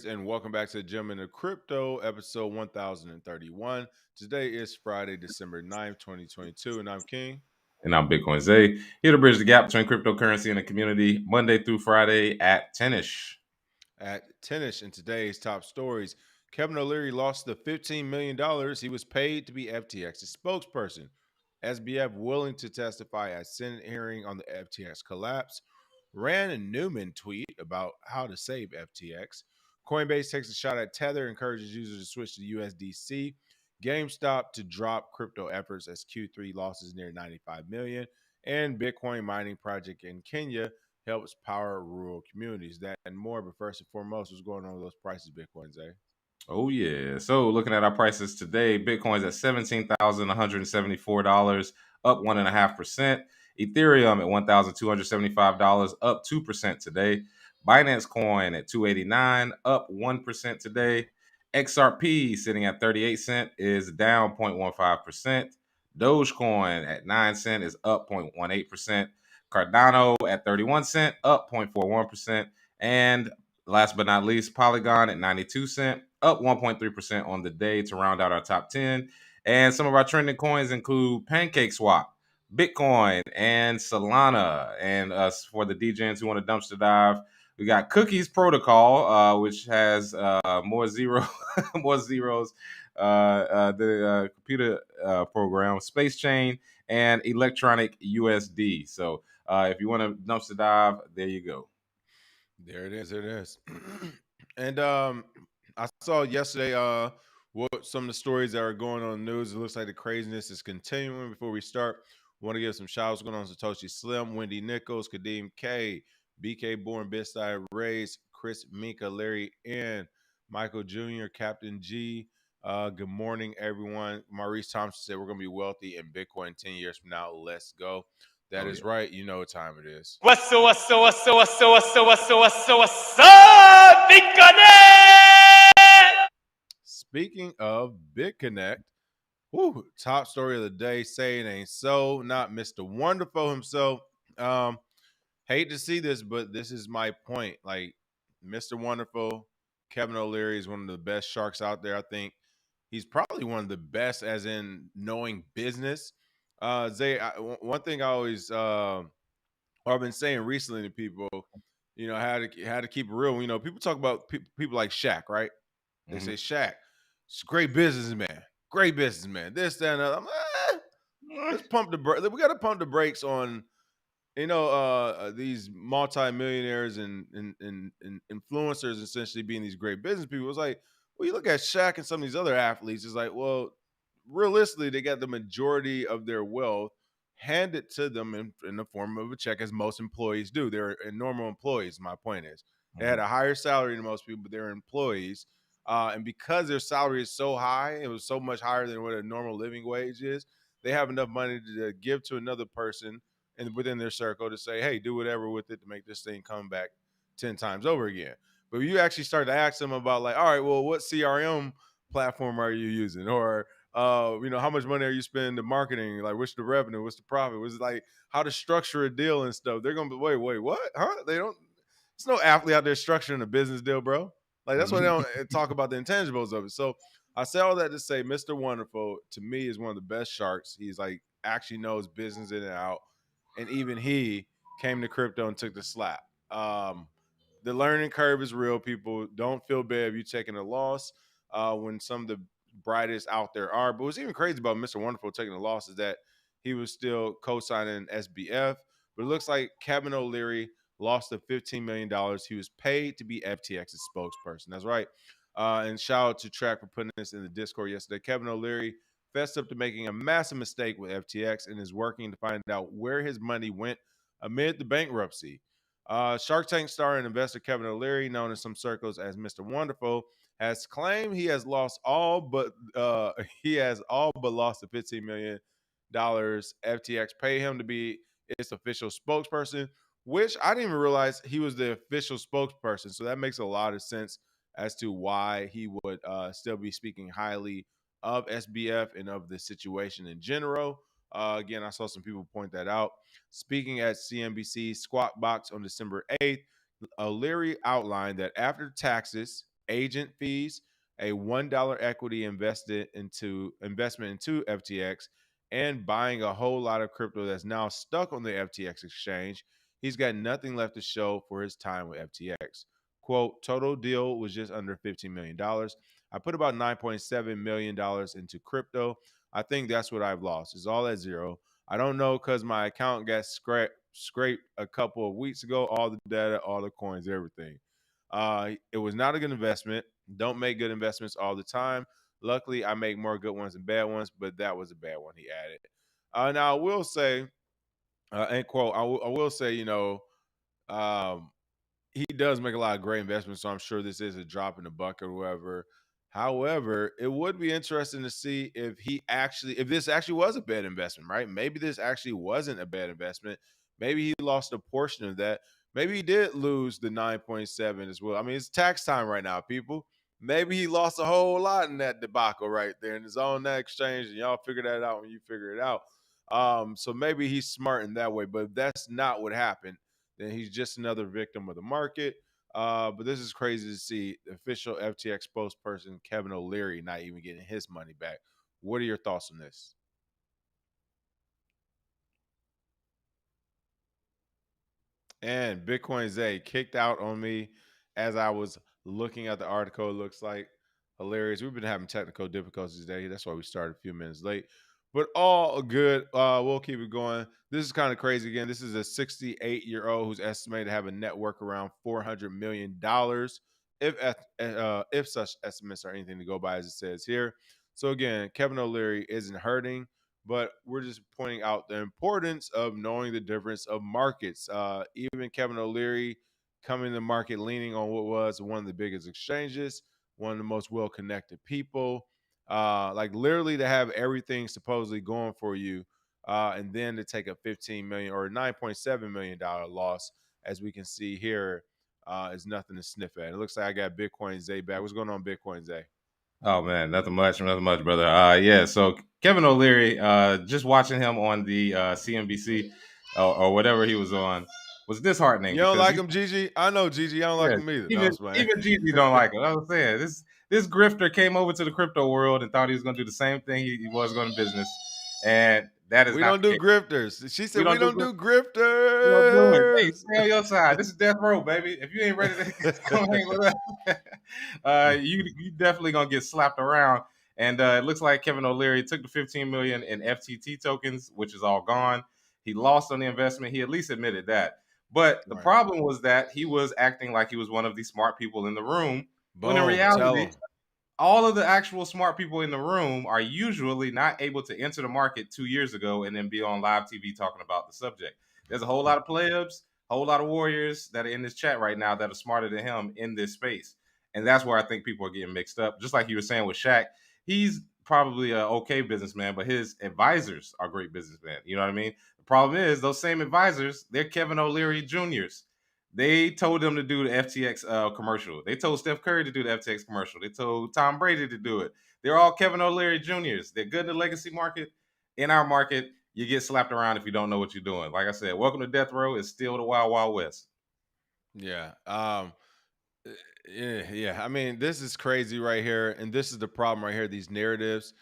and welcome back to the Gentleman of Crypto, episode 1031. Today is Friday, December 9th, 2022, and I'm King. And I'm Bitcoin Zay, here to bridge the gap between cryptocurrency and the community, Monday through Friday at 10ish. At Tennis in today's top stories, Kevin O'Leary lost the $15 million he was paid to be FTX's spokesperson. SBF willing to testify at Senate hearing on the FTX collapse. Rand and Newman tweet about how to save FTX. Coinbase takes a shot at Tether, encourages users to switch to USDC. GameStop to drop crypto efforts as Q3 losses near 95 million. And Bitcoin mining project in Kenya helps power rural communities. That and more. But first and foremost, what's going on with those prices, Bitcoins, eh? Oh, yeah. So looking at our prices today, Bitcoin's at $17,174, up 1.5%. Ethereum at $1,275, up 2% today. Binance Coin at 289, up 1% today. XRP sitting at 38 cent is down 0.15%. Dogecoin at 9 cent is up 0.18%. Cardano at 31 cent, up 0.41%. And last but not least, Polygon at 92 cent, up 1.3% on the day to round out our top 10. And some of our trending coins include PancakeSwap, Bitcoin, and Solana. And for the DJs who want to dumpster dive, we got Cookies Protocol, which has more zeros, the computer program, Space Chain, and Electronic USD. So if you want to dumpster dive, there you go. There it is. There it is. And I saw yesterday what some of the stories that are going on in the news. It looks like the craziness is continuing. Before we start, want to give some shout outs going on Satoshi Slim, Wendy Nichols, Kadeem K, BK Born, Bistai Rays, Chris Minka, Larry N, Michael Jr., Captain G. Good morning, everyone. Maurice Thompson said we're gonna be wealthy in Bitcoin 10 years from now. Let's go. That Oh, is yeah. right. You know what time it is. What's up, Big Speaking of BitConnect, whew, top story of the day, say it ain't so, not Mr. Wonderful himself. Um, Hate to see this, but this is my point. Like, Mr. Wonderful, Kevin O'Leary is one of the best sharks out there. I think he's probably one of the best as in knowing business. Zay, one thing I always or I've been saying recently to people, I had to keep it real. People talk about people like Shaq, right? They Mhm. say Shaq, it's a great businessman, great businessman. This, that, and other. I'm like, let's pump the brake. We got to pump the brakes on these multimillionaires and influencers essentially being these great business people. It's like, well, you look at Shaq and some of these other athletes. It's like, well, realistically, they got the majority of their wealth handed to them in the form of a check, as most employees do. They're normal employees. My point is, they had Mhm. a higher salary than most people, but they're employees. And because their salary is so high, it was so much higher than what a normal living wage is. They have enough money to give to another person and within their circle to say, hey, do whatever with it to make this thing come back 10 times over again. But you actually start to ask them about, like, all right, well, what CRM platform are you using? Or how much money are you spending to marketing? Like, what's the revenue? What's the profit? Was it like how to structure a deal and stuff? They're gonna be, wait, what? Huh? They don't. It's no athlete out there structuring a business deal, bro. Like, that's why they don't talk about the intangibles of it. So I say all that to say, Mr. Wonderful to me is one of the best sharks. He's like actually knows business in and out, and even he came to crypto and took the slap. The learning curve is real. People don't feel bad if you're taking a loss when some of the brightest out there are. But what's even crazy about Mr. Wonderful taking a loss is that he was still co-signing SBF. But it looks like Kevin O'Leary lost the $15 million he was paid to be FTX's spokesperson. That's right. And shout out to Track for putting this in the Discord yesterday. Kevin O'Leary fessed up to making a massive mistake with FTX and is working to find out where his money went amid the bankruptcy. Shark Tank star and investor Kevin O'Leary, known in some circles as Mr. Wonderful, has claimed he has lost all but he has all but lost the $15 million FTX paid him to be its official spokesperson, which I didn't even realize he was the official spokesperson. So that makes a lot of sense as to why he would still be speaking highly of SBF and of the situation in general. Again, I saw some people point that out. Speaking at CNBC Squawk Box on December 8th, Leary outlined that after taxes, agent fees, a $1 equity investment into FTX, and buying a whole lot of crypto that's now stuck on the FTX exchange. He's got nothing left to show for his time with FTX. Quote, total deal was just under $15 million. I put about $9.7 million into crypto. I think that's what I've lost. It's all at zero. I don't know because my account got scraped a couple of weeks ago. All the data, all the coins, everything. It was not a good investment. Don't make good investments all the time. Luckily, I make more good ones than bad ones, but that was a bad one, he added. Now, I will say, end quote, I will say, um, he does make a lot of great investments, so I'm sure this is a drop in the bucket or whatever. However, it would be interesting to see if this actually was a bad investment, right? Maybe this actually wasn't a bad investment. Maybe he lost a portion of that. Maybe he did lose the 9.7 as well. I mean, it's tax time right now, people. Maybe he lost a whole lot in that debacle right there and it's on that exchange, and y'all figure that out when you figure it out. So maybe he's smart in that way, but if that's not what happened, then he's just another victim of the market. But this is crazy to see the official FTX spokesperson Kevin O'Leary not even getting his money back. What are your thoughts on this? And Bitcoin Zay kicked out on me as I was looking at the article. It looks like hilarious. We've been having technical difficulties today. That's why we started a few minutes late. But all good. We'll keep it going. This is kind of crazy again. This is a 68-year-old who's estimated to have a net worth around $400 million, if such estimates are anything to go by, as it says here. So again, Kevin O'Leary isn't hurting, but we're just pointing out the importance of knowing the difference of markets. Even Kevin O'Leary coming to the market leaning on what was one of the biggest exchanges, one of the most well-connected people, like literally to have everything supposedly going for you, and then to take a 15 million or $9.7 million loss, as we can see here, is nothing to sniff at. It looks like I got Bitcoin Zay back. What's going on, Bitcoin Zay? Oh man, nothing much, brother. Yeah. So Kevin O'Leary, just watching him on the CNBC or whatever he was on was disheartening You don't because like he, him, Gigi? I know Gigi. I don't like yeah, him either. No, even I'm playing. even Gigi don't like it. I was saying this grifter came over to the crypto world and thought he was going to do the same thing he was going to business, and that is We not don't the do case. grifters. She We said we don't do don't grifters. do You don't do it. Hey, grifters. stay on your side. This is death row, baby. If you ain't ready to come hang with us, you definitely gonna get slapped around. And it looks like Kevin O'Leary took the 15 million in FTT tokens, which is all gone. He lost on the investment. He at least admitted that. But the Right. problem was that he was acting like he was one of the smart people in the room, when in Boom. Tell reality, him. all of the actual smart people in the room are usually not able to enter the market 2 years ago and then be on live TV talking about the subject. There's a whole lot of plebs, a whole lot of warriors that are in this chat right now that are smarter than him in this space. And that's where I think people are getting mixed up. Just like you were saying with Shaq, he's probably an okay businessman, but his advisors are great businessmen. You know what I mean? The problem is those same advisors, they're Kevin O'Leary Jr.'s. They told them to do the FTX commercial. They told Steph Curry to do the FTX commercial. They told Tom Brady to do it. They're all Kevin O'Leary Juniors. They're good in the legacy market. In our market, you get slapped around if you don't know what you're doing. Like I said, welcome to Death Row. It's still the Wild Wild West. Yeah. Yeah. I mean, this is crazy right here, and this is the problem right here. These narratives.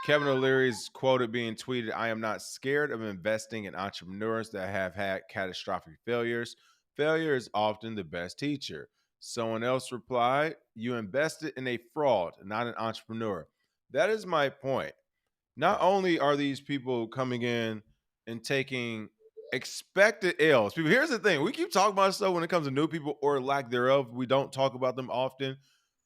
Kevin O'Leary's quoted being tweeted, I am not scared of investing in entrepreneurs that have had catastrophic failures. Failure is often the best teacher. Someone else replied, you invested in a fraud, not an entrepreneur. That is my point. Not only are these people coming in and taking expected L's. People, here's the thing: we keep talking about stuff when it comes to new people or lack thereof. We don't talk about them often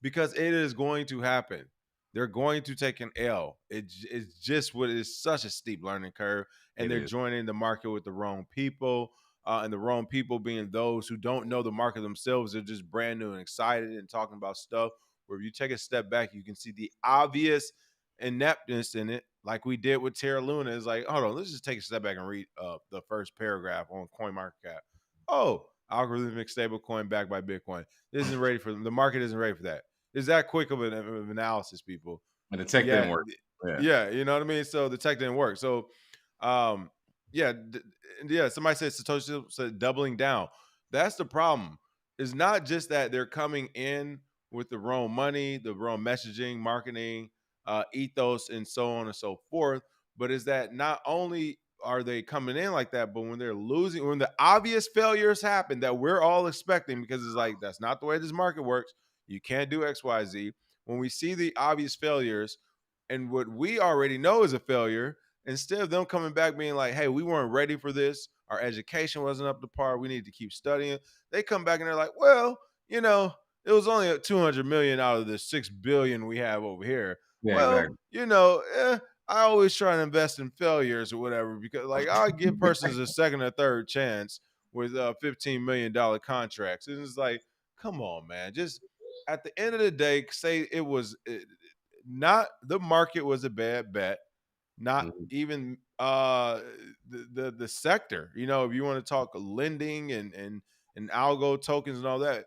because it is going to happen. They're going to take an L. It's just what is such a steep learning curve, and It they're is. joining the market with the wrong people. And the wrong people being those who don't know the market themselves. They're just brand new and excited and talking about stuff. Where if you take a step back, you can see the obvious ineptness in it, like we did with Terra Luna. Is like, hold on, let's just take a step back and read the first paragraph on CoinMarketCap. Oh, algorithmic stablecoin backed by Bitcoin. This isn't ready for them. The market isn't ready for that. Is that quick of an analysis, people? And the tech Yeah, didn't work. Yeah. yeah, you know what I mean. So the tech didn't work. So, um, yeah, yeah. Somebody said Satoshi said doubling down. That's the problem. It's not just that they're coming in with the wrong money, the wrong messaging, marketing, ethos, and so on and so forth. But is that not only are they coming in like that, but when they're losing, when the obvious failures happen that we're all expecting, because it's like that's not the way this market works. You can't do X, Y, Z. When we see the obvious failures and what we already know is a failure, instead of them coming back being like, hey, we weren't ready for this, our education wasn't up to par, we need to keep studying, they come back and they're like, well, you know, it was only a 200 million out of the 6 billion we have over here. Yeah, Well, exactly. I always try to invest in failures or whatever, because like I give persons a second or third chance with $15 million contracts. And it's like, come on, man. Just at the end of the day, say it was not the market was a bad bet, not Mhm. even the sector. You know, if you want to talk lending and algo tokens and all that,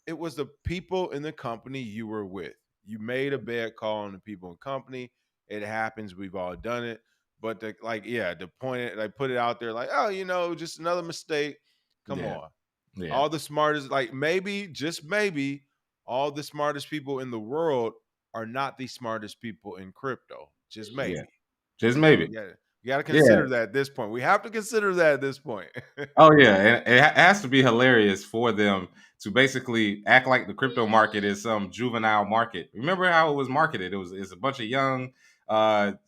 it was the people in the company you were with. You made a bad call on the people in company. It happens. We've all done it. But the point like put it out there like, oh, just another mistake. Come Yeah, on. yeah, All the smartest, like maybe, just maybe, all the smartest people in the world are not the smartest people in crypto. Just yeah. maybe. Just So maybe. you gotta Yeah. consider that at this point. We have to consider that at this point. Oh yeah, and it has to be hilarious for them to basically act like the crypto market is some juvenile market. Remember how it was marketed? It's a bunch of young,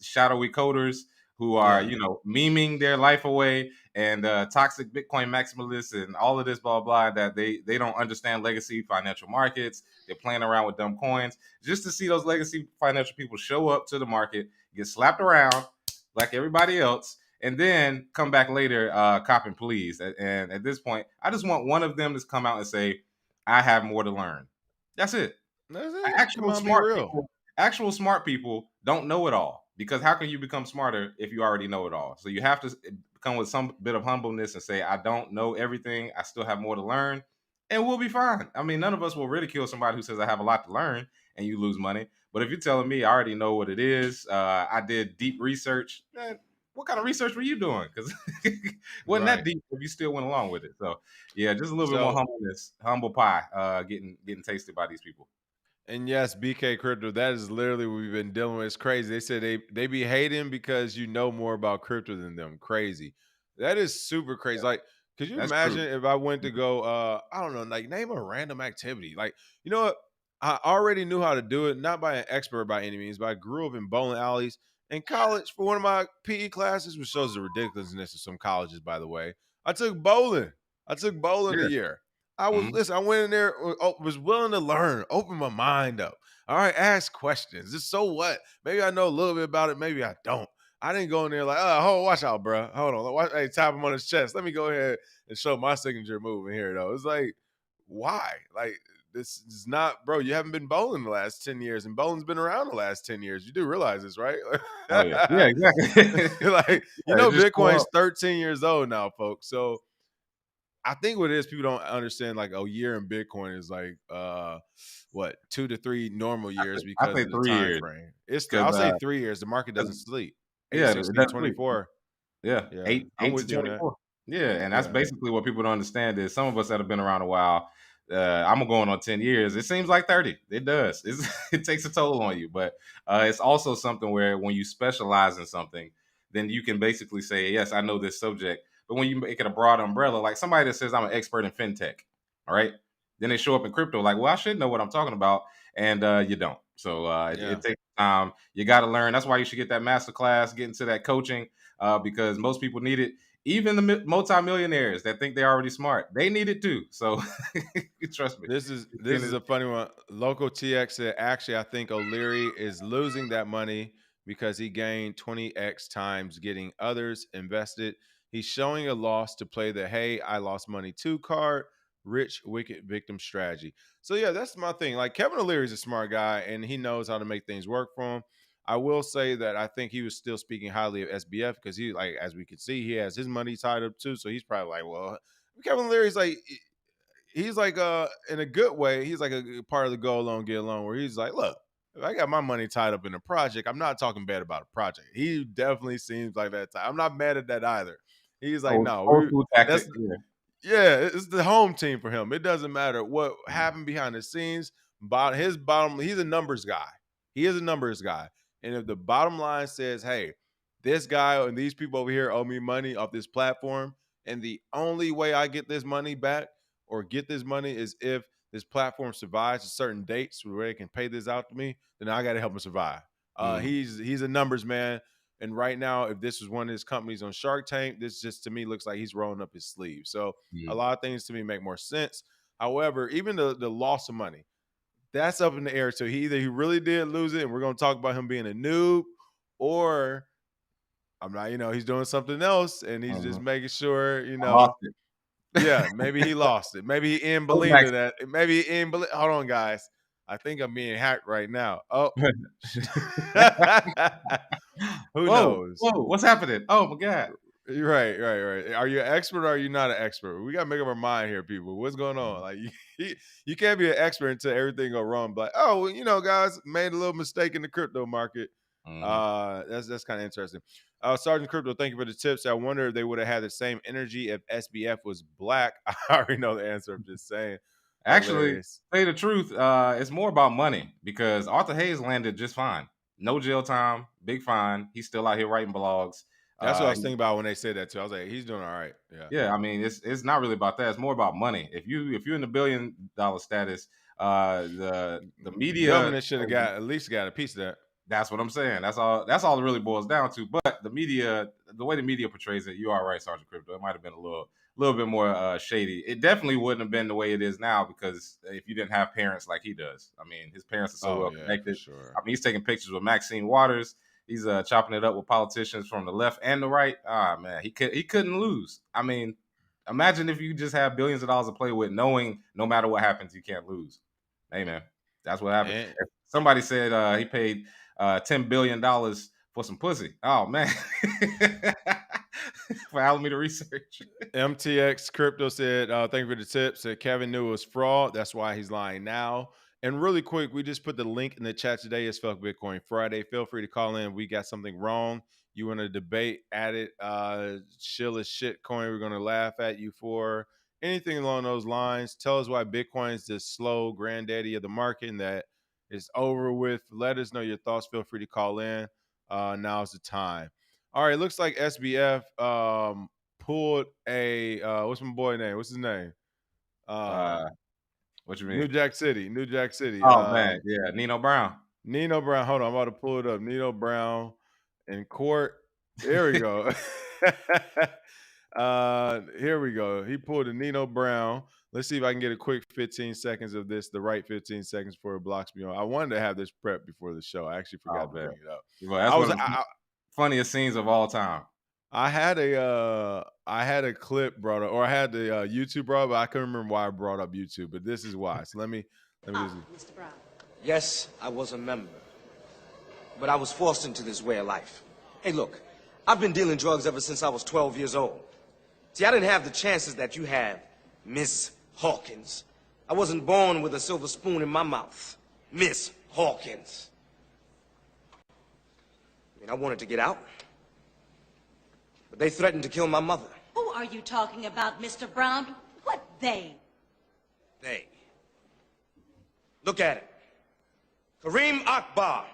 shadowy coders who are, Yeah. memeing their life away, and toxic Bitcoin maximalists and all of this blah blah, that they don't understand legacy financial markets. They're playing around with dumb coins. Just to see those legacy financial people show up to the market, get slapped around like everybody else, and then come back later, cop and please. And at this point, I just want one of them to come out and say, "I have more to learn." That's it. That's it. Come Actual on, be smart real. people, actual smart people don't know it all, because how can you become smarter if you already know it all? So you have to come with some bit of humbleness and say, "I don't know everything. I still have more to learn." And we'll be fine. I mean, none of us will ridicule somebody who says, "I have a lot to learn," and you lose money. But if you're telling me I already know what it is, I did deep research, what kind of research were you doing? Because wasn't that Right. deep if you still went along with it. So yeah, just a little bit more So humbleness, humble pie, getting tasted by these people. And yes, BK Crypto, that is literally what we've been dealing with. It's crazy. They said they be hating because you know more about crypto than them. Crazy. That is super crazy. Like, could you That's imagine true. if I went to go I don't know, like name a random activity. Like, you know what? I already knew how to do it, not by an expert by any means, but I grew up in bowling alleys in college for one of my PE classes, which shows the ridiculousness of some colleges, by the way. I took bowling. I took bowling a Yeah. year. I was Mhm. listen. I went in there, was willing to learn, open my mind up. All right, ask questions. Just so what? Maybe I know a little bit about it. Maybe I don't. I didn't go in there like, oh, watch out, bro. Hold on, watch, hey, tap him on his chest. Let me go ahead and show my signature move in here, though. It's like, why? Like, this is not, bro. You haven't been bowling the last 10 years, and bowling's been around the last 10 years. You do realize this, right? Oh yeah. Yeah. Exactly. Like, Yeah. Just show Bitcoin's up. 13 years old now, folks. So I think what it is, people don't understand like a year in Bitcoin is like what 2 to 3 normal years I because say of the time 3 years frame. because I'll say 3 years. The market doesn't sleep. Eight, yeah, it 16, doesn't sleep. 24. Yeah, Yeah, eight I'm eight to with you on that. 24. Yeah, and that's Yeah. basically what people don't understand is some of us that have been around a while. I'm going on 10 years. It seems like 30. It does. It takes a toll on you, but it's also something where when you specialize in something, then you can basically say, yes, I know this subject. But when you make it a broad umbrella, like somebody that says I'm an expert in fintech, all right, then they show up in crypto, like, well, I should know what I'm talking about, and you don't. So it Yeah. takes time. You got to learn. That's why you should get that master class, get into that coaching, because most people need it. Even the multimillionaires that think they're already smart, they need it too. So trust me. This is a funny one. Local TX said actually I think O'Leary is losing that money because he gained 20x times getting others invested. He's showing a loss to play the hey, I lost money too card, rich wicked victim strategy. So yeah, that's my thing. Like Kevin O'Leary is a smart guy and he knows how to make things work for him. I will say that I think he was still speaking highly of SBF because he, like, as we can see, he has his money tied up too. So he's probably like, well, Kevin Leary's like he's like in a good way, he's like a part of the go along, get along, where he's like, look, if I got my money tied up in a project, I'm not talking bad about a project. He definitely seems like that type. I'm not mad at that either. He's like, no, Old we school that's tactic. Yeah. yeah, it's the home team for him. It doesn't matter what happened behind the scenes. he's a numbers guy. He is a numbers guy. And if the bottom line says, hey, this guy and these people over here owe me money off this platform, and the only way I get this money back or get this money is if this platform survives a certain dates where they can pay this out to me, then I got to help him survive. He's a numbers man. And right now, if this was one of his companies on Shark Tank, this just to me looks like he's rolling up his sleeve. So a lot of things to me make more sense. However, even the loss of money, that's up in the air. So he really did lose it, and we're going to talk about him being a noob, or I'm not, he's doing something else, and he's just making sure, yeah, maybe he lost it. Maybe he in believed in that. Maybe he in believe. Hold on, guys. I think I'm being hacked right now. Oh, who knows? Whoa, what's happening? Oh my God. Right. Are you an expert or are you not an expert? We gotta make up our mind here, people. What's going on? Like you can't be an expert until everything go wrong. But guys, made a little mistake in the crypto market. That's kind of interesting. Sergeant Crypto, thank you for the tips. I wonder if they would have had the same energy if SBF was black. I already know the answer. I'm just saying. Actually, say the truth, it's more about money because Arthur Hayes landed just fine. No jail time, big fine. He's still out here writing blogs. That's what I was thinking about when they said that too. I was like, he's doing all right. Yeah. I mean, it's not really about that. It's more about money. If you're in the $1 billion status, the media government should have at least got a piece of that. That's what I'm saying. That's all it really boils down to. But the media, the way the media portrays it, you are right, Sergeant Crypto. It might have been a little bit more shady. It definitely wouldn't have been the way it is now because if you didn't have parents like he does. I mean, his parents are so well connected. Sure. I mean, he's taking pictures with Maxine Waters. He's chopping it up with politicians from the left and the right. Ah, man, he couldn't lose. I mean, imagine if you just have billions of dollars to play with, knowing no matter what happens, you can't lose. Hey, man, that's what happened. Somebody said he paid $10 billion for some pussy. Oh, man. For Alameda Research. MTX Crypto said, thank you for the tip. Said Kevin knew it was fraud. That's why he's lying now. And really quick, we just put the link in the chat today. It's Fuck Bitcoin Friday. Feel free to call in. We got something wrong. You want to debate at it. Shill is shit coin. We're going to laugh at you for anything along those lines. Tell us why Bitcoin is the slow granddaddy of the market and that it's over with. Let us know your thoughts. Feel free to call in. Now's the time. All right, looks like SBF pulled a what's my boy name? What's his name? What you mean? New Jack City. Oh man, yeah, Nino Brown. Hold on, I'm about to pull it up. Nino Brown in court. There we go. Here we go. He pulled a Nino Brown. Let's see if I can get a quick 15 seconds of this, the right 15 seconds before it blocks me on. I wanted to have this prep before the show. I actually forgot to bring it up. Well, that's one of the funniest scenes of all time. I had a clip brought up, or I had the YouTube brought up, but I couldn't remember why I brought up YouTube. But this is why. So let me just. Mr. Brown. Yes, I was a member, but I was forced into this way of life. Hey, look, I've been dealing drugs ever since I was 12 years old. See, I didn't have the chances that you have, Miss Hawkins. I wasn't born with a silver spoon in my mouth, Miss Hawkins. I mean, I wanted to get out, but they threatened to kill my mother. Who are you talking about, Mr. Brown? What they? They. Look at it. Kareem Akbar.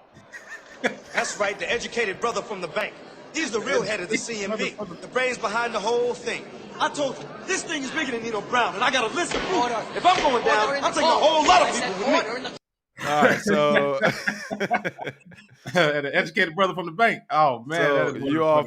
That's right, the educated brother from the bank. He's the real head of the CMB, the brains behind the whole thing. I told you, this thing is bigger than Nino Brown, and I got a list of proof. If I'm going down, I'm taking a whole lot of people with me. All right, so the educated brother from the bank. Oh man, so you all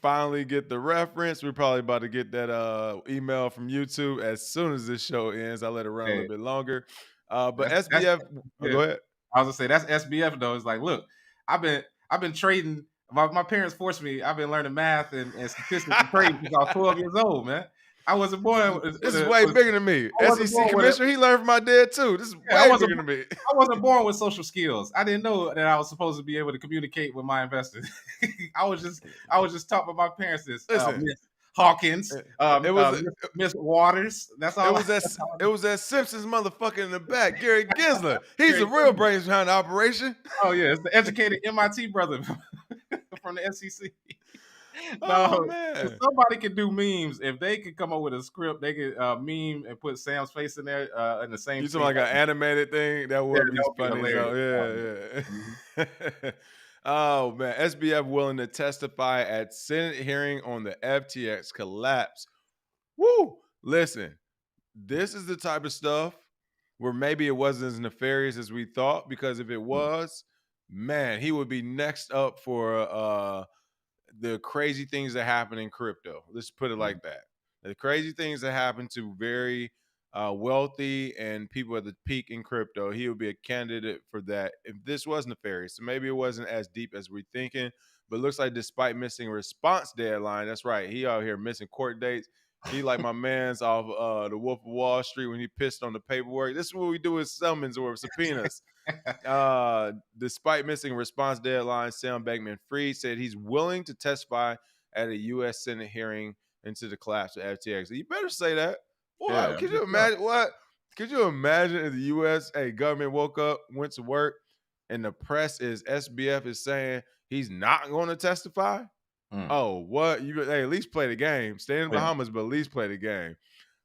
finally get the reference. We're probably about to get that email from YouTube as soon as this show ends. I'll let it run a little bit longer. But SBF, go ahead. I was gonna say that's SBF though. It's like, look, I've been trading. My parents forced me. I've been learning math and statistics and trading since I was 12 years old, man. I wasn't born. This is way bigger than me. SEC commissioner, he learned from my dad too. This is way bigger than me. I wasn't born with social skills. I didn't know that I was supposed to be able to communicate with my investors. I was just taught by my parents this. Miss Hawkins, Miss Waters. That's all. It was that Simpsons motherfucker in the back, Gary Gensler. He's the real brains behind the operation. Oh yeah, it's the educated MIT brother from the SEC. Oh No, if man. somebody could do memes, if they could come up with a script, they could meme and put Sam's face in there in the same You talking scene. like an animated thing? That Yeah, would be that would be funny. hilarious. So Mhm. yeah. Oh man. SBF willing to testify at Senate hearing on the FTX collapse. Woo! Listen, this is the type of stuff where maybe it wasn't as nefarious as we thought, because if it Mm, was, man, he would be next up for the crazy things that happen in crypto. Let's put it mm, like that. The crazy things that happen to very wealthy and people at the peak in crypto, he would be a candidate for that if this was nefarious. So maybe it wasn't as deep as we're thinking, but it looks like despite missing response deadline, that's right, he out here missing court dates. He like my man's off the Wolf of Wall Street when he pissed on the paperwork. This is what we do with summons or subpoenas. Despite missing a response deadline, Sam Bankman-Fried said he's willing to testify at a U.S. Senate hearing into the collapse of FTX. You better say that. What? yeah, Could for you sure. imagine? What? Could you imagine if the U.S. Government woke up, went to work, and the press is SBF is saying he's not going to testify? Mm, Oh, what? You at least play the game. Stay in the yeah. Bahamas, but at least play the game.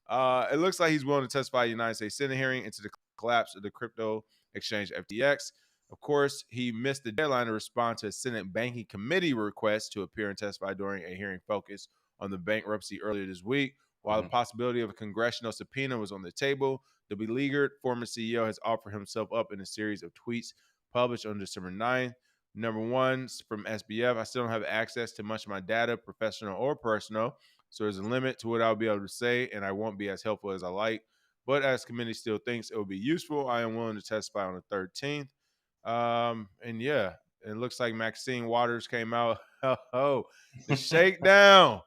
It looks like he's willing to testify at the United States Senate hearing into the collapse of the crypto exchange FTX. Of course, he missed the deadline to respond to a Senate Banking Committee request to appear and testify during a hearing focused on the bankruptcy earlier this week. While the Mhm. possibility of a congressional subpoena was on the table, the beleaguered former CEO has offered himself up in a series of tweets published on December 9th. Number one, from SBF, I still don't have access to much of my data, professional or personal. So there's a limit to what I'll be able to say, and I won't be as helpful as I like. But as committee still thinks it will be useful, I am willing to testify on the 13th. And yeah, it looks like Maxine Waters came out. Oh, the shakedown.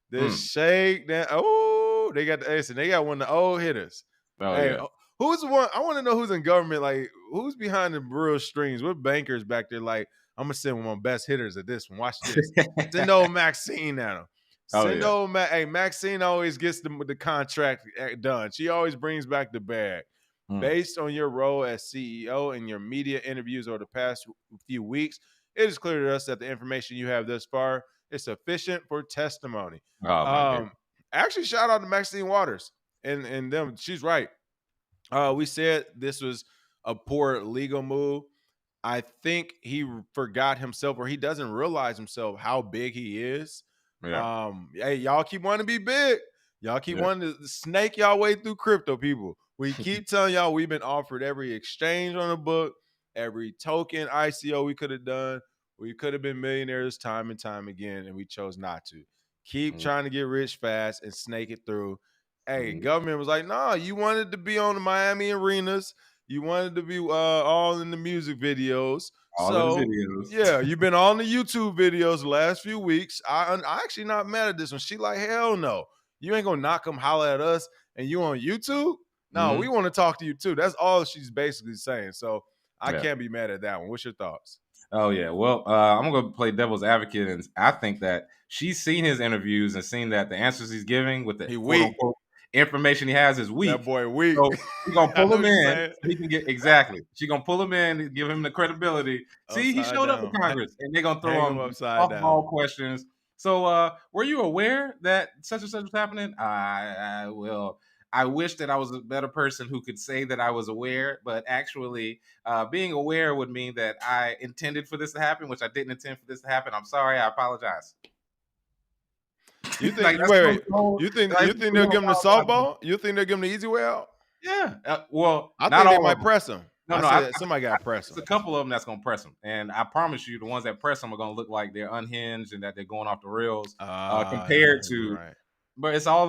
The Mm. shakedown. Oh, they got the ace, and they got one of the old hitters. Oh Hey, yeah. who's the one? I want to know who's in government. Like, who's behind the real strings? What bankers back there? Like, I'm gonna send one of my best hitters at this one. Watch this. Send old Maxine at him. Oh Send yeah. old Hey, Maxine always gets the contract done. She always brings back the bag. Mm. Based on your role as CEO and your media interviews over the past few weeks, it is clear to us that the information you have thus far is sufficient for testimony. Oh my god. Um, Actually, shout out to Maxine Waters and them. She's right. We said this was a poor legal move. I think he forgot himself, or he doesn't realize himself how big he is. Yeah. Hey, y'all keep wanting to be big. Y'all keep Yeah. wanting to snake y'all way through crypto, people. We keep telling y'all we've been offered every exchange on the book, every token ICO we could have done. We could have been millionaires time and time again, and we chose not to. Keep Mm, trying to get rich fast and snake it through. Hey, mm. government was like, nah, you wanted to be on the Miami arenas. You wanted to be all in the music videos. All of the So, videos. yeah, you've been on the YouTube videos the last few weeks. I actually not mad at this one. She like, hell no. You ain't gonna knock them holler at us and you on YouTube? No, we Mhm. want to talk to you too. That's all she's basically saying. So I Yeah. can't be mad at that one. What's your thoughts? Oh yeah. Well, I'm gonna play devil's advocate, and I think that she's seen his interviews and seen that the answers he's giving with the He quote weak. unquote information he has is That weak. boy weak. So she's gonna I pull know him what you're in saying. so he can get exactly. She's gonna pull him in and give him the credibility. See, he Upside showed up to down. Congress, and they're gonna throw Hang him him upside down. softball questions. So, were you aware that such and such was happening? I will. I wish that I was a better person who could say that I was aware, but actually, being aware would mean that I intended for this to happen, which I didn't intend for this to happen. I'm sorry. I apologize. You Like think that's wait, so, wait. so You think like, you think we they'll don't give him the apologize. softball? You think they'll give him the easy way out? Yeah. Well, I not think they all of might them. press him. No, I no. I said somebody got to press It's a him. couple of them that's gonna press them, and I promise you, the ones that press them are gonna look like they're unhinged and that they're going off the rails, compared You're to. right. But it's all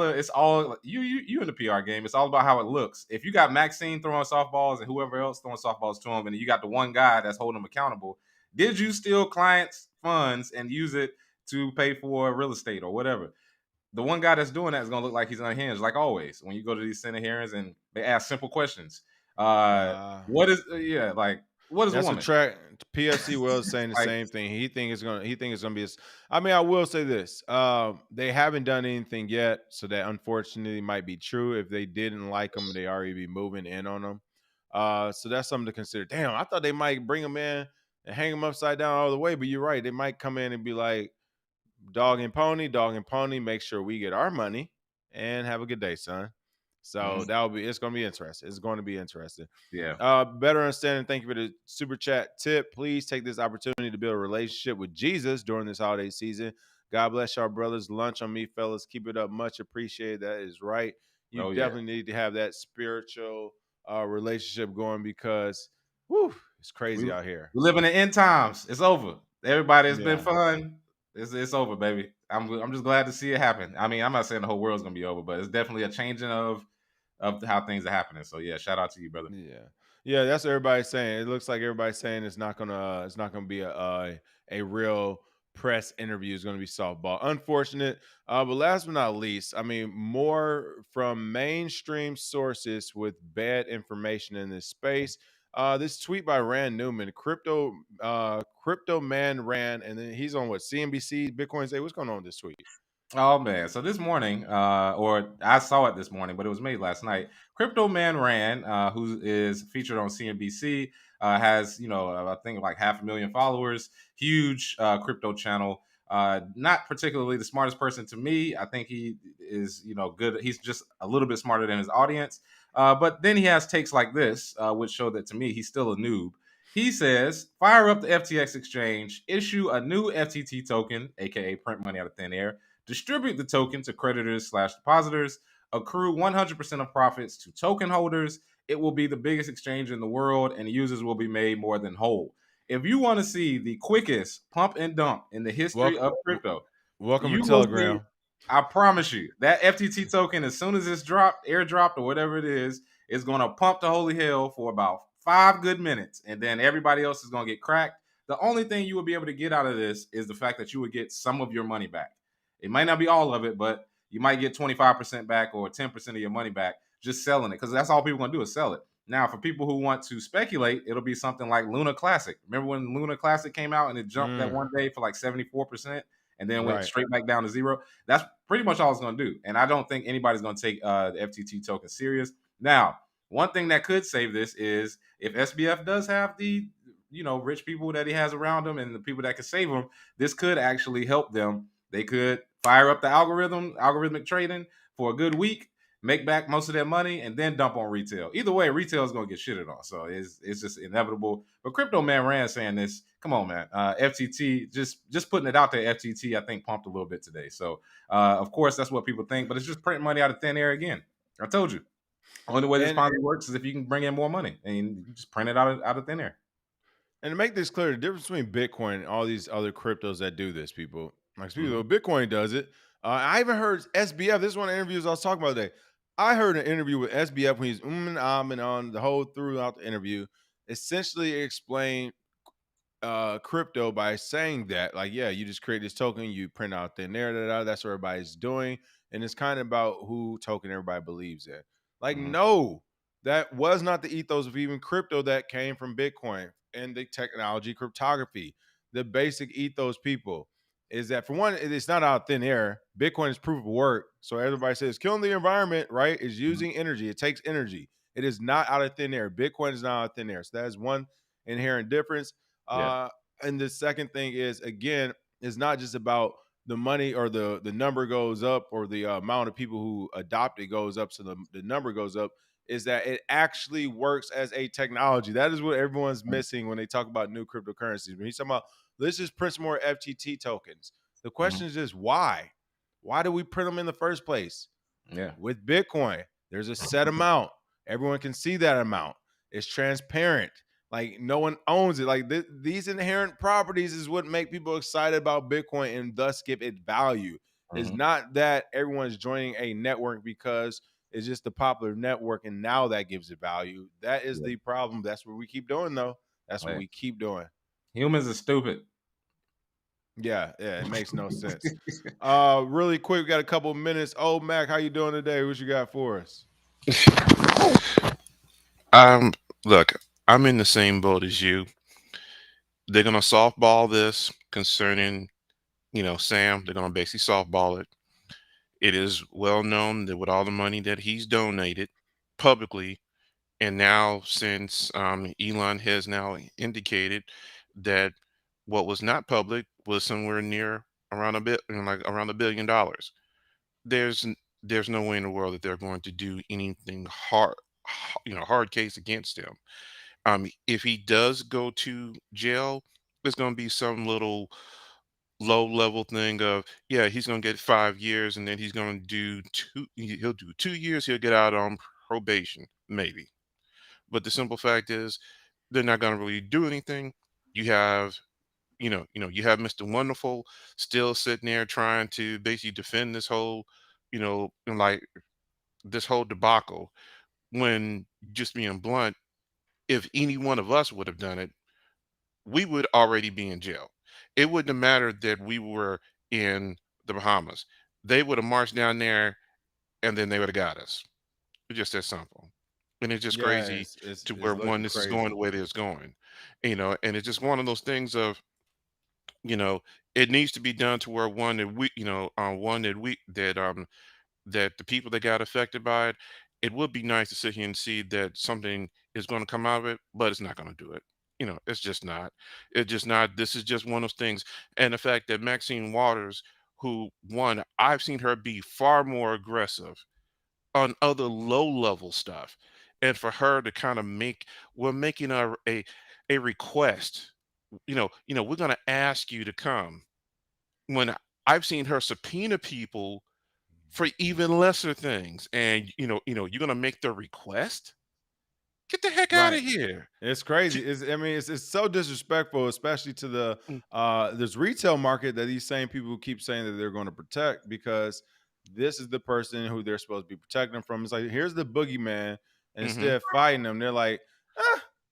you in the PR game. It's all about how it looks. If you got Maxine throwing softballs and whoever else throwing softballs to him, and you got the one guy that's holding them accountable, did you steal clients' funds and use it to pay for real estate or whatever? The one guy that's doing that is gonna look like he's unhinged, like always. When you go to these Senate hearings and they ask simple questions, Uh, what is yeah, like what is a that's what woman? track PFC Wells saying the Like same thing. He think it's gonna be. I mean, I will say this: they haven't done anything yet, so that unfortunately might be true. If they didn't like them, they already be moving in on them. So that's something to consider. Damn, I thought they might bring them in and hang them upside down all the way, but you're right. They might come in and be like, dog and pony, make sure we get our money and have a good day, son. So Mhm. it's gonna be interesting. It's going to be interesting. Yeah. Better understanding. Thank you for the super chat tip. Please take this opportunity to build a relationship with Jesus during this holiday season. God bless y'all, brothers. Lunch on me, fellas. Keep it up. Much appreciated. That is right. You Oh yeah. definitely need to have that spiritual relationship going because, whew, it's We crazy out here. we live in the end times. It's over. Everybody, it's been Yeah. fun. It's over, baby. I'm just glad to see it happen. I mean, I'm not saying the whole world's gonna be over, but it's definitely a changing of how things are happening. So yeah, shout out to you, brother. Yeah, yeah, that's what everybody's saying. It looks like everybody's saying it's not gonna be a real press interview. It's gonna be softball. Unfortunate, but last but not least, I mean, more from mainstream sources with bad information in this space. This tweet by Rand Newman, crypto man ran, and then he's on what CNBC, Bitcoin Say. What's going on with this tweet? Oh man! So this morning, or I saw it this morning, but it was made last night. Crypto Man Ran, who is featured on CNBC, has I think like 500,000 followers. Huge crypto channel. Not particularly the smartest person to me. I think he is good. He's just a little bit smarter than his audience. But then he has takes like this, which show that to me he's still a noob. He says, fire up the FTX exchange, issue a new FTT token, aka print money out of thin air, distribute the token to creditors/depositors, accrue 100% of profits to token holders. It will be the biggest exchange in the world, and users will be made more than whole. If you want to see the quickest pump and dump in the history Welcome, of crypto, welcome to you will see. Telegram. I promise you that FTT token, as soon as it's dropped, airdropped, or whatever it is going to pump to holy hell for about 5 good minutes, and then everybody else is going to get cracked. The only thing you will be able to get out of this is the fact that you would get some of your money back. It might not be all of it, but you might get 25% back or 10% of your money back just selling it, because that's all people are going to do is sell it. Now, for people who want to speculate, it'll be something like Luna Classic. Remember when Luna Classic came out and it jumped that Mm, one day for like 74% and then went right. straight back down to zero? That's pretty much all it's going to do. And I don't think anybody's going to take the FTT token serious. Now, one thing that could save this is if SBF does have the rich people that he has around him and the people that can save him, this could actually help them. They could fire up the algorithmic trading for a good week, make back most of their money, and then dump on retail. Either way, retail is going to get shitted on. So it's just inevitable. But Crypto Man Rand saying this, come on, man. FTT, just putting it out there, FTT, I think, pumped a little bit today. So, of course, that's what people think. But it's just printing money out of thin air again. I told you. Only way this And Ponzi works is if you can bring in more money. And you just print it out of thin air. And to make this clear, the difference between Bitcoin and all these other cryptos that do this, people, like people, Mm-hmm. Bitcoin does it. I even heard SBF. This is one of the interviews I was talking about today. I heard an interview with SBF when he's and and on the whole throughout the interview, essentially explained crypto by saying that, like, yeah, you just create this token, you print out thin air, that's what everybody's doing, and it's kind of about who token everybody believes in. Like, Mm-hmm. no, that was not the ethos of even crypto that came from Bitcoin and the technology cryptography. The basic ethos, people, is that for one, it's not out of thin air. Bitcoin is proof of work. So everybody says killing the environment, right? Is using energy. It takes energy. It is not out of thin air. Bitcoin is not out of thin air. So that is one inherent difference. Yeah. Uh, and the second thing is, again, it's not just about the money or the number goes up or the amount of people who adopt it goes up, so the number goes up. Is that it actually works as a technology? That is what everyone's missing when they talk about new cryptocurrencies. When he's talking about let's just print some more FTT tokens, the Mm-hmm. question is just why? Why do we print them in the first place? Yeah. With Bitcoin, there's a set amount. Everyone can see that amount. It's transparent. Like no one owns it. Like these inherent properties is what make people excited about Bitcoin and thus give it value. It's Mm-hmm. not that everyone's joining a network because it's just the popular network and now that gives it value. That is Yeah. the problem. That's what we keep doing though. That's what Yeah. we keep doing. Humans are stupid. Yeah, it makes no sense. Really quick, we got a couple of minutes. Oh, Mac, how you doing today? What you got for us? Um, Look, I'm in the same boat as you. They're gonna softball this concerning, Sam. They're gonna basically softball it. It is well known that with all the money that he's donated publicly, and now since Elon has now indicated that what was not public was somewhere near around around $1 billion. There's there's no way in the world that they're going to do anything hard case against him. If he does go to jail, there's going to be some little low level thing of, yeah, he's going to get 5 years, and then he's going to do he'll do 2 years, he'll get out on probation, maybe. But the simple fact is, they're not going to really do anything. You have, you have Mr. Wonderful still sitting there trying to basically defend this whole, like this whole debacle. When, just being blunt, if any one of us would have done it, we would already be in jail. It wouldn't have mattered that we were in the Bahamas. They would have marched down there, and then they would have got us. It's just that simple. And it's just Yeah, crazy it's to it's where, one, looking this is going crazy. the way that it's going. And it's just one of those things of, you know, it needs to be done to where, one, that we, one that we that the people that got affected by it, it would be nice to sit here and see that something is going to come out of it, but it's not going to do it. It's just not. It's just not. This is just one of those things. And the fact that Maxine Waters, who, one, I've seen her be far more aggressive on other low level stuff, and for her to kind of we're making a request. We're going to ask you to come, when I've seen her subpoena people for even lesser things, and you're gonna make the request. Get the heck out Right. of here. It's J- crazy. It's so disrespectful, especially to the mm, this retail market that these same people keep saying that they're going to protect, because this is the person who they're supposed to be protecting them from. It's like, here's the boogeyman, and mhm. instead of fighting them, they're like,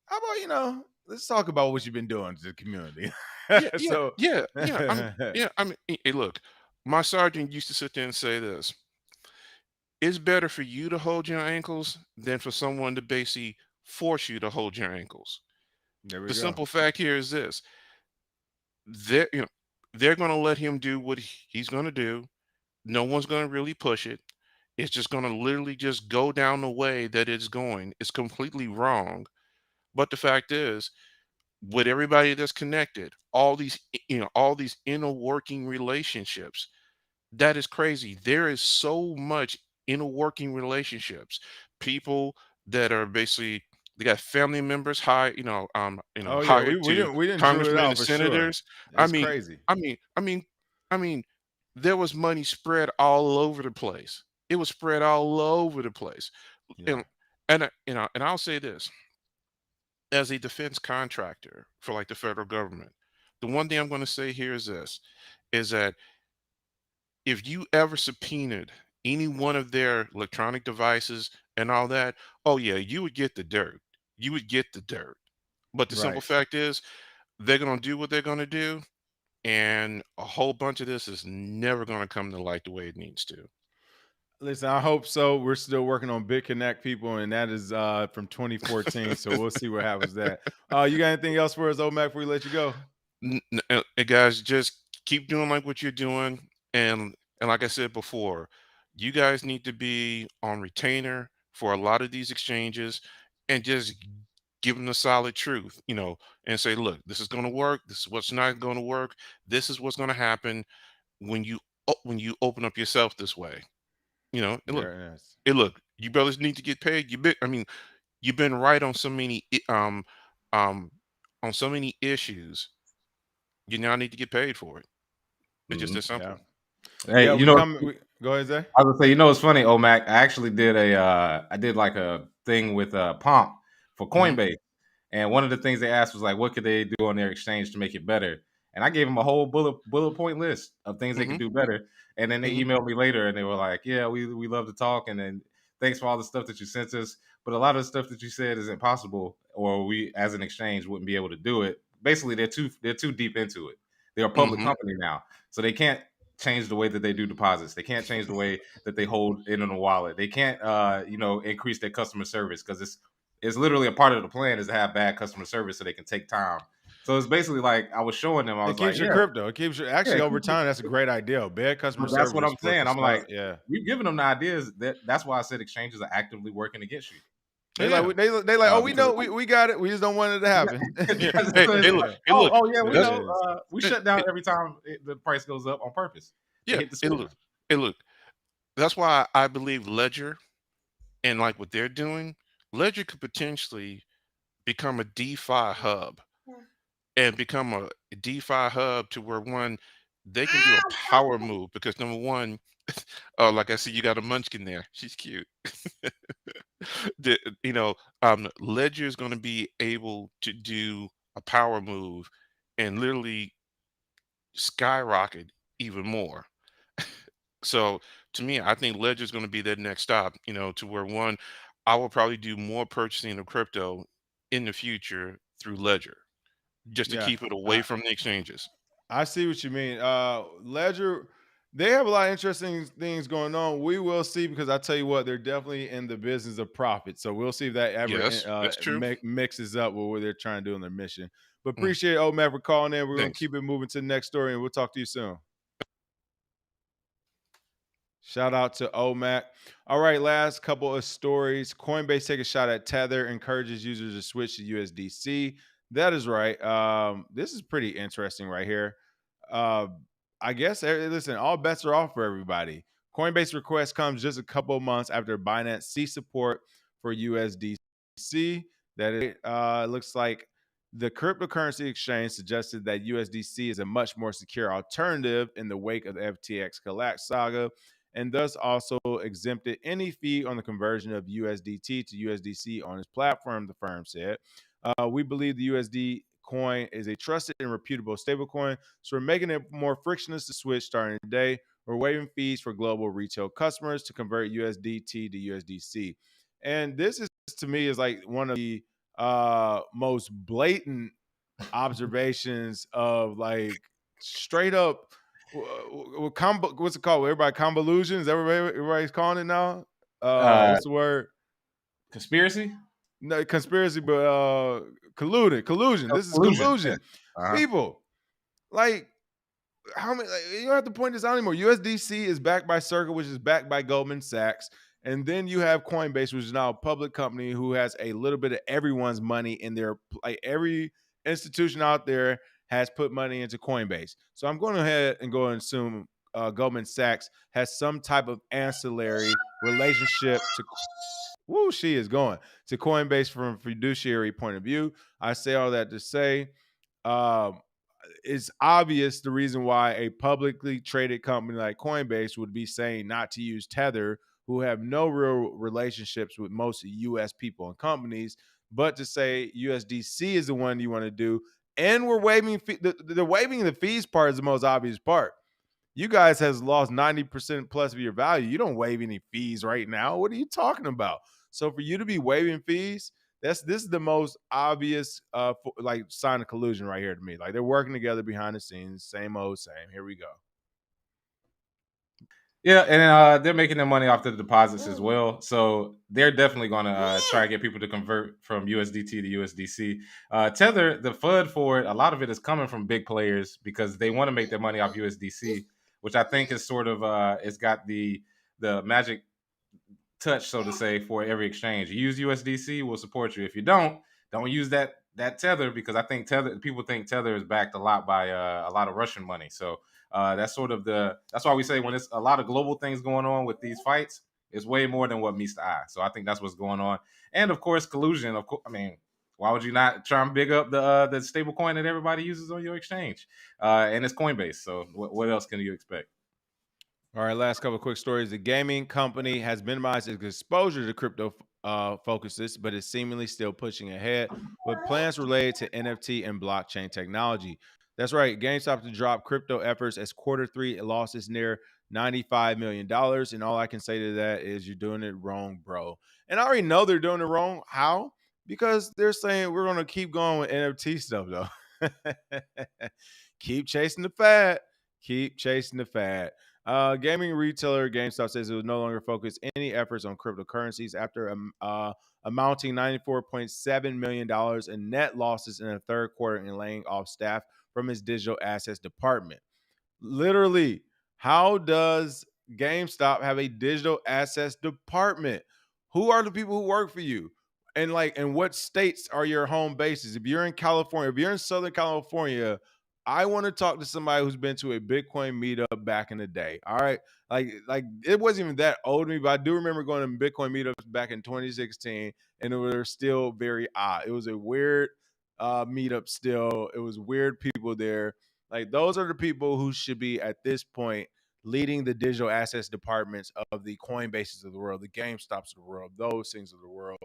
how about, let's talk about what you've been doing to the community. Yeah, yeah, So yeah, yeah. Hey, look, my sergeant used to sit there and say this: it's better for you to hold your ankles than for someone to basically force you to hold your ankles. there we The go. simple fact here is this: they're you know they're going to let him do what he's going to do. No one's going to really push it. It's just going to literally just go down the way that it's going. It's completely wrong. But the fact is, with everybody that's connected, all these inner working relationships, that is crazy. There is so much inner working relationships. People that are basically, they got family members Oh yeah, we hired we to didn't we didn't drew it congressmen out and for sure. senators. I It's mean, crazy. I mean, I mean, I mean, there was money spread all over the place. It was spread all over the place. Yeah. And I'll say this: as a defense contractor for, like, the federal government, the one thing I'm going to say here is this: is that if you ever subpoenaed any one of their electronic devices and all that, oh yeah, you would get the dirt. You would get the dirt. But the simple Right. fact is, they're going to do what they're going to do, and a whole bunch of this is never going to come to light the way it needs to. Listen, I hope so. We're still working on BitConnect, people, and that is from 2014. So we'll see what happens there. You got anything else for us, Omac, before we let you go? Guys, just keep doing like what you're doing, and like I said before, you guys need to be on retainer for a lot of these exchanges, and just give them the solid truth, and say, look, this is going to work, this is what's not going to work, this is what's going to happen when you open up yourself this way. And look, Very nice. you brothers need to get paid. You've been right on so many um on so many issues. You now need to get paid for it. It's just Mhm. that Yeah. simple. Hey, Yeah, you we know, come. Go ahead, Zay. I was gonna say, it's funny, Omac. I actually did I did like a thing with Pomp for Hmm. Coinbase, and one of the things they asked was like, what could they do on their exchange to make it better? And I gave them a whole bullet point list of things they Hmm. could do better. And then they Hmm. emailed me later, and they were like, yeah, we love to talk, and then thanks for all the stuff that you sent us, but a lot of the stuff that you said is impossible, or we as an exchange wouldn't be able to do it. Basically, they're too deep into it. They're a public Hmm. company now, so they can't change the way that they do deposits. They can't change the way that they hold it in a wallet. They can't, increase their customer service, because it's literally a part of the plan is to have bad customer service so they can take time. So it's basically like I was showing them. I It was like, keeps your yeah, crypto. It keeps your yeah. actually over time. That's a great idea. Bad customer But that's what service I'm saying. for I'm stuff. like, Yeah. we've given them the ideas. That's why I said exchanges are actively working against you. They Yeah. like they like, oh, we Because know we got it. We just don't want it to happen. Yeah. because Hey, it's hey, like, look. Hey, look. oh yeah, we There it That's know. is. We hey, shut down hey, every time the price goes up on purpose. They yeah. hit the Hey, switch. look. Hey, look. That's why I believe Ledger and like what they're doing, Ledger could potentially become a DeFi hub and become a DeFi hub to where one they can do a power move because number one, oh, like I see you got a munchkin there. She's cute. Ledger is going to be able to do a power move and literally skyrocket even more. So to me, I think Ledger is going to be that next stop, to where one, I will probably do more purchasing of crypto in the future through Ledger just to Yeah. keep it away from the exchanges. I see what you mean. Ledger, they have a lot of interesting things going on. We will see because I tell you what, they're definitely in the business of profit. So we'll see if that ever Yes, that's true. mixes up with what they're trying to do in their mission. But Mm, appreciate Matt for calling in. We're gonna thanks. keep it moving to the next story, and we'll talk to you soon. Shout out to OMAC. All right, last couple of stories. Coinbase take a shot at Tether, encourages users to switch to USDC. That is right. This is pretty interesting right here. Uh, I guess listen, all bets are off for everybody. Coinbase request comes just a couple of months after Binance ceased support for USDC. That looks like the cryptocurrency exchange suggested that USDC is a much more secure alternative in the wake of the FTX collapse saga, and thus also exempted any fee on the conversion of USDT to USDC on its platform, the firm said. We believe the USD coin is a trusted and reputable stablecoin, so we're making it more frictionless to switch starting today. We're waiving fees for global retail customers to convert USDT to USDC. And this is, to me, is like one of the most blatant observations of like straight up what's it called? Everybody convolutions. Everybody's calling it now. Uh, What's the word? Conspiracy. No, conspiracy, but collusion. This is Collusion. Yeah. collusion. Uh-huh. People, like, how many? Like, you don't have to point this out anymore. USDC is backed by Circle, which is backed by Goldman Sachs, and then you have Coinbase, which is now a public company who has a little bit of everyone's money in their. Like every institution out there has put money into Coinbase. So I'm going ahead and go and assume Goldman Sachs has some type of ancillary relationship to. Woo, she is going to Coinbase from a fiduciary point of view. I say all that to say, um, it's obvious the reason why a publicly traded company like Coinbase would be saying not to use Tether, who have no real relationships with most US people and companies, but to say USDC is the one you want to do. And we're waiving the waiving the fees part is the most obvious part. You guys has lost 90% plus of your value. You don't waive any fees right now. What are you talking about? So for you to be waiving fees, this is the most obvious like sign of collusion right here to me. Like they're working together behind the scenes, same old same. Here we go. Yeah, and they're making their money off the deposits as well. So they're definitely going to try to get people to convert from USDT to USDC. Tether, the FUD for it, a lot of it is coming from big players because they want to make their money off USDC, which I think is sort of it's got the magic touch, so to say, for every exchange. You use USDC, we'll support you. If you don't use that Tether, because I think people think Tether is backed a lot by a lot of Russian money. So that's sort of that's why we say when it's a lot of global things going on with these fights, it's way more than what meets the eye. So I think that's what's going on. And of course, collusion. Of course, I mean, why would you not try and big up the stable coin that everybody uses on your exchange? And it's Coinbase. So what else can you expect? All right, last couple of quick stories. The gaming company has minimized its exposure to crypto focuses, but is seemingly still pushing ahead with plans related to NFT and blockchain technology. That's right. GameStop to drop crypto efforts as quarter three losses near $95 million. And all I can say to that is you're doing it wrong, bro. And I already know they're doing it wrong. How? Because they're saying we're going to keep going with NFT stuff, though. Keep chasing the fad. Keep chasing the fad. Gaming retailer GameStop says it will no longer focus any efforts on cryptocurrencies after amounting $94.7 million in net losses in the third quarter and laying off staff from its digital assets department. Literally, how does GameStop have a digital assets department? Who are the people who work for you? and what states are your home bases? If you're in California, if you're in Southern California, I want to talk to somebody who's been to a Bitcoin meetup back in the day. All right. Like it wasn't even that old to me, but I do remember going to Bitcoin meetups back in 2016, and it was still very odd. It was a weird meetup still. It was weird people there. Like those are the people who should be at this point leading the digital assets departments of the Coinbases of the world, the GameStops of the world, those things of the world.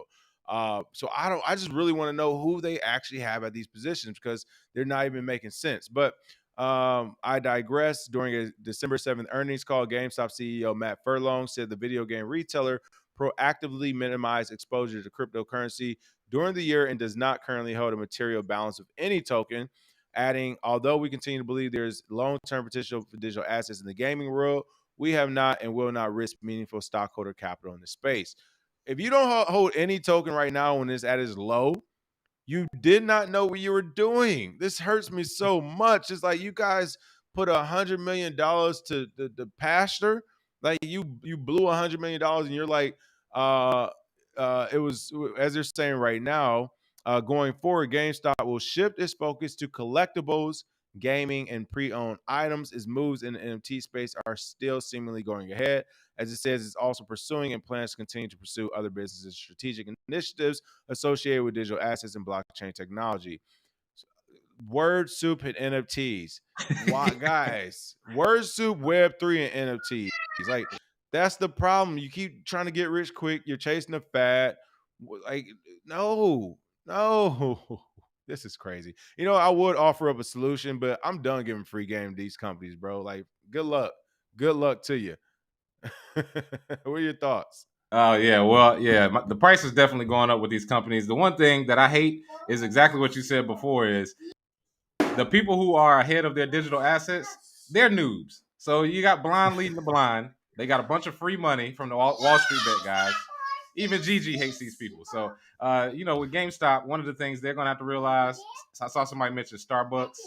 So I just really want to know who they actually have at these positions because they're not even making sense. But I digress. During a December 7th earnings call, GameStop CEO Matt Furlong said the video game retailer proactively minimized exposure to cryptocurrency during the year and does not currently hold a material balance of any token. Adding, although we continue to believe there's long-term potential for digital assets in the gaming world, we have not and will not risk meaningful stockholder capital in the space. If you don't hold any token right now when it's at its low, you did not know what you were doing. This hurts me so much. It's like you guys put $100 million to the pasture. Like you blew $100 million, and you're like, it was as they're saying right now. Going forward, GameStop will shift its focus to collectibles, gaming, and pre-owned items. Its moves in the NFT space are still seemingly going ahead. As it says, it's also pursuing and plans to continue to pursue other businesses' strategic initiatives associated with digital assets and blockchain technology. Word soup and NFTs. Why, guys? Word soup, Web3, and NFTs. Like that's the problem. You keep trying to get rich quick. You're chasing the fad. Like no, no. This is crazy. You know, I would offer up a solution, but I'm done giving free game to these companies, bro. Like, good luck. Good luck to you. What are your thoughts? Oh yeah, well yeah, the price is definitely going up with these companies. The one thing that I hate is exactly what you said before: is the people who are ahead of their digital assets, they're noobs. So you got blind leading the blind. They got a bunch of free money from the Wall Street bet guys. Even Gigi hates these people. So, with GameStop, one of the things they're going to have to realize, I saw somebody mention Starbucks.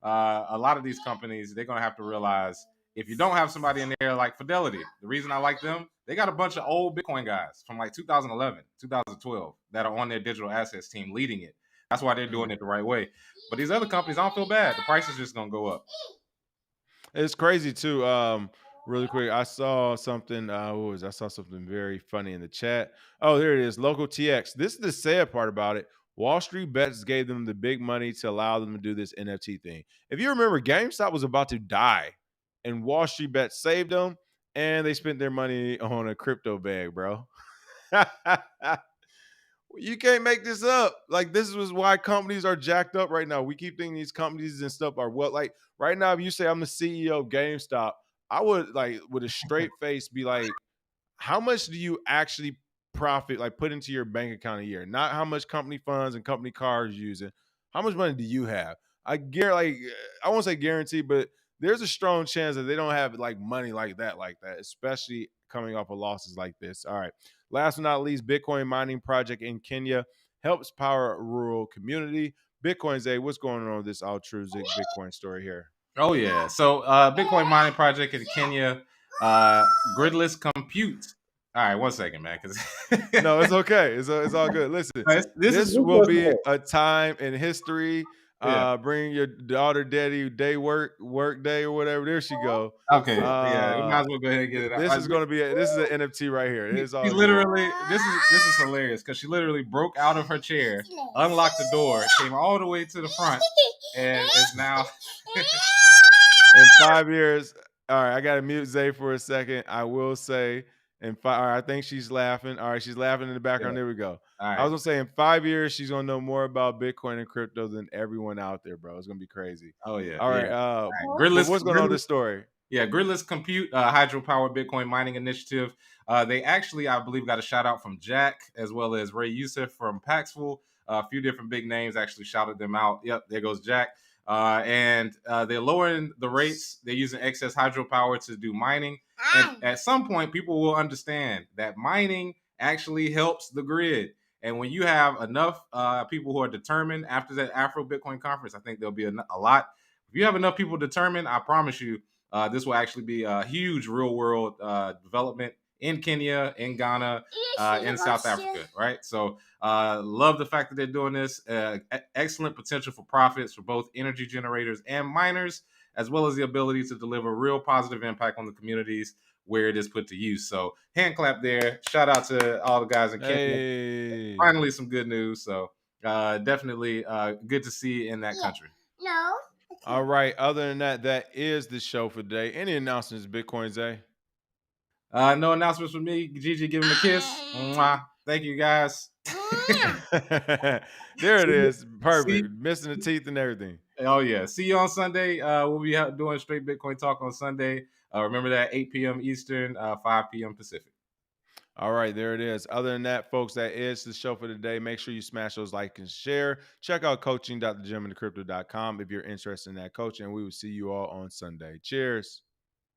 A lot of these companies, they're going to have to realize if you don't have somebody in there like Fidelity, the reason I like them, they got a bunch of old Bitcoin guys from like 2011, 2012 that are on their digital assets team leading it. That's why they're doing it the right way. But these other companies, I don't feel bad. The price is just going to go up. It's crazy too. Really quick, I saw something. I saw something very funny in the chat. Oh, there it is. Local TX. This is the sad part about it. Wall Street bets gave them the big money to allow them to do this NFT thing. If you remember, GameStop was about to die, and Wall Street bets saved them, and they spent their money on a crypto bag, bro. You can't make this up. Like this is why companies are jacked up right now. We keep thinking these companies and stuff are what like right now. If you say I'm the CEO of GameStop, I would like with a straight face be like, how much do you actually profit, like put into your bank account a year? Not how much company funds and company cars you're using. How much money do you have? I guarantee, like I won't say guarantee, but there's a strong chance that they don't have like money like that, especially coming off of losses like this. All right. Last but not least, Bitcoin mining project in Kenya helps power a rural community. Bitcoin Zay, what's going on with this altruistic Bitcoin story here? Oh yeah. So Bitcoin mining project in Kenya, gridless compute. All right, 1 second, man. Because No, it's okay. It's all good. Listen, this will be a time in history. Yeah. Bring your daughter, daddy, day work day or whatever. There she go. Okay. Yeah. We might as well go ahead and get it out. This is going to be this is an NFT right here. It is all She good. literally, this is hilarious because she literally broke out of her chair, unlocked the door, came all the way to the front, and is now. In 5 years. All right, I got to mute Zay for a second. I will say in 5. All right, I think she's laughing. All right, she's laughing in the background. Yeah. There we go. All right. I was gonna say in 5 years she's gonna know more about Bitcoin and crypto than everyone out there, bro. It's gonna be crazy. Oh yeah. All right. Yeah. Gridless, what's going on with this story? Yeah, gridless compute, hydro-powered Bitcoin mining initiative. They actually, I believe, got a shout out from Jack as well as Ray Youssef from Paxful. A few different big names actually shouted them out. Yep, there goes Jack. And they're lowering the rates. They're using excess hydropower to do mining. And at some point, people will understand that mining actually helps the grid. And when you have enough people who are determined after that Afro Bitcoin conference, I think there'll be a lot. If you have enough people determined, I promise you, this will actually be a huge real world development in Kenya, in Ghana, in South Africa, right? So love the fact that they're doing this. Excellent potential for profits for both energy generators and miners, as well as the ability to deliver real positive impact on the communities where it is put to use. So hand clap there. Shout out to all the guys in Kenya. Hey. Finally, some good news. So definitely good to see in that country. No. All right. Other than that, that is the show for today. Any announcements, Bitcoin Zay? No announcements from me. Gigi, give him a kiss. Mwah. Thank you, guys. There it is. Perfect. Missing the teeth and everything. Oh, yeah. See you on Sunday. We'll be doing straight Bitcoin talk on Sunday. Remember that 8 p.m. Eastern, 5 p.m. Pacific. All right, there it is. Other than that, folks, that is the show for today. Make sure you smash those like and share. Check out coaching.thegentlemanthecrypto.com if you're interested in that coaching. We will see you all on Sunday. Cheers.